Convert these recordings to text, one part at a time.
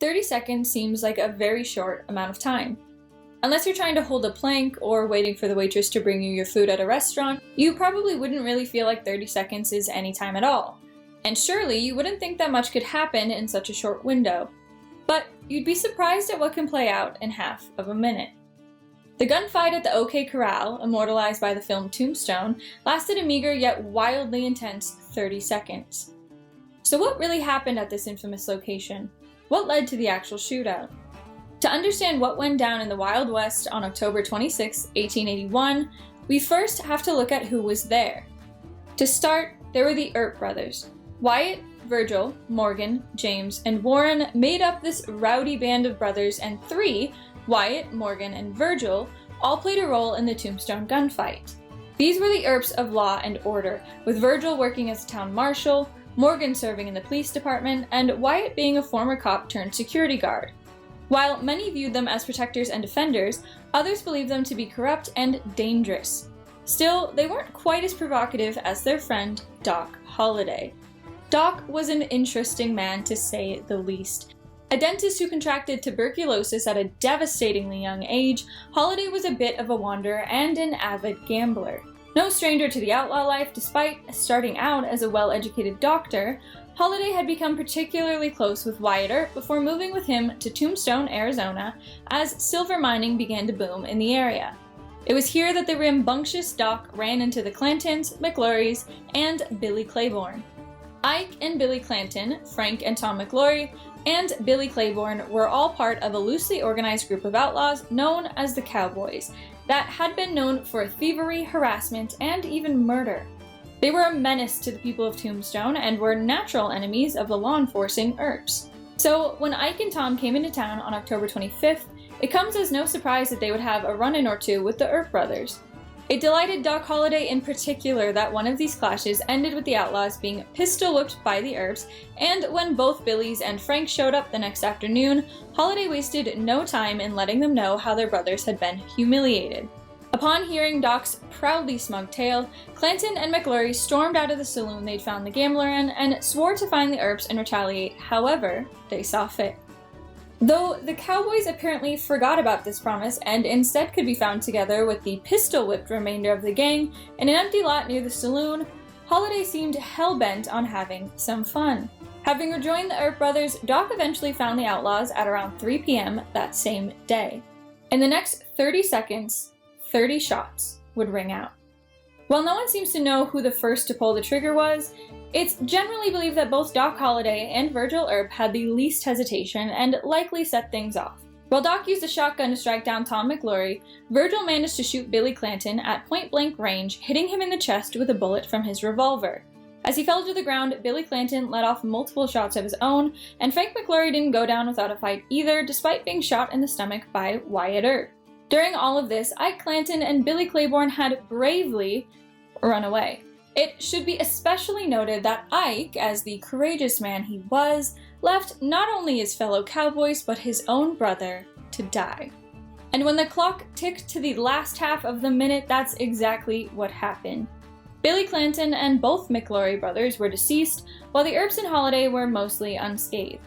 30 seconds seems like a very short amount of time. Unless you're trying to hold a plank or waiting for the waitress to bring you your food at a restaurant, you probably wouldn't really feel like 30 seconds is any time at all. And surely you wouldn't think that much could happen in such a short window. But you'd be surprised at what can play out in half of a minute. The gunfight at the OK Corral, immortalized by the film Tombstone, lasted a meager yet wildly intense 30 seconds. So what really happened at this infamous location? What led to the actual shootout? To understand what went down in the Wild West on October 26, 1881, we first have to look at who was there. To start, there were the Earp brothers. Wyatt, Virgil, Morgan, James, and Warren made up this rowdy band of brothers, and three, Wyatt, Morgan, and Virgil, all played a role in the Tombstone gunfight. These were the Earps of law and order, with Virgil working as a town marshal, Morgan serving in the police department, and Wyatt being a former cop turned security guard. While many viewed them as protectors and defenders, others believed them to be corrupt and dangerous. Still, they weren't quite as provocative as their friend, Doc Holliday. Doc was an interesting man, to say the least. A dentist who contracted tuberculosis at a devastatingly young age, Holliday was a bit of a wanderer and an avid gambler. No stranger to the outlaw life, despite starting out as a well-educated doctor, Holliday had become particularly close with Wyatt Earp before moving with him to Tombstone, Arizona, as silver mining began to boom in the area. It was here that the rambunctious Doc ran into the Clantons, McLaurys, and Billy Claiborne. Ike and Billy Clanton, Frank and Tom McLaury, and Billy Claiborne were all part of a loosely organized group of outlaws known as the Cowboys that had been known for thievery, harassment, and even murder. They were a menace to the people of Tombstone and were natural enemies of the law-enforcing Earps. So when Ike and Tom came into town on October 25th, it comes as no surprise that they would have a run-in or two with the Earp brothers. It delighted Doc Holliday in particular that one of these clashes ended with the outlaws being pistol-whipped by the Earps, and when both Billy's and Frank showed up the next afternoon, Holliday wasted no time in letting them know how their brothers had been humiliated. Upon hearing Doc's proudly smug tale, Clanton and McLaury stormed out of the saloon they'd found the gambler in and swore to find the Earps and retaliate however they saw fit. Though the Cowboys apparently forgot about this promise and instead could be found together with the pistol-whipped remainder of the gang in an empty lot near the saloon, Holliday seemed hell-bent on having some fun. Having rejoined the Earp brothers, Doc eventually found the outlaws at around 3 p.m. that same day. In the next 30 seconds, 30 shots would ring out. While no one seems to know who the first to pull the trigger was, it's generally believed that both Doc Holliday and Virgil Earp had the least hesitation and likely set things off. While Doc used a shotgun to strike down Tom McLaury, Virgil managed to shoot Billy Clanton at point-blank range, hitting him in the chest with a bullet from his revolver. As he fell to the ground, Billy Clanton let off multiple shots of his own, and Frank McLaury didn't go down without a fight either, despite being shot in the stomach by Wyatt Earp. During all of this, Ike Clanton and Billy Claiborne had bravely run away. It should be especially noted that Ike, as the courageous man he was, left not only his fellow cowboys but his own brother to die. And when the clock ticked to the last half of the minute, that's exactly what happened. Billy Clanton and both McLaury brothers were deceased, while the Earps and Holliday were mostly unscathed.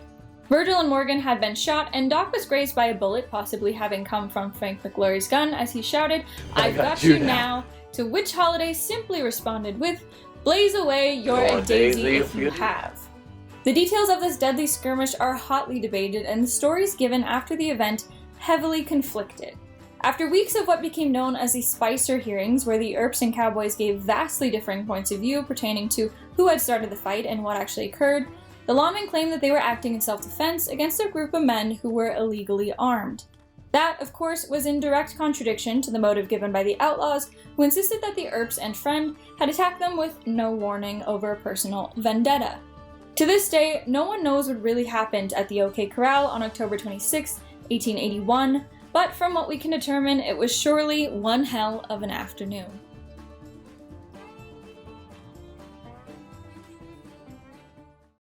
Virgil and Morgan had been shot, and Doc was grazed by a bullet, possibly having come from Frank McLaury's gun, as he shouted, "I've got you now," to which Holliday simply responded with, "Blaze away, you're a daisy if you have." The details of this deadly skirmish are hotly debated, and the stories given after the event heavily conflicted. After weeks of what became known as the Spicer hearings, where the Earps and Cowboys gave vastly differing points of view pertaining to who had started the fight and what actually occurred, the lawmen claimed that they were acting in self-defense against a group of men who were illegally armed. That, of course, was in direct contradiction to the motive given by the outlaws, who insisted that the Earps and friend had attacked them with no warning over a personal vendetta. To this day, no one knows what really happened at the OK Corral on October 26, 1881, but from what we can determine, it was surely one hell of an afternoon.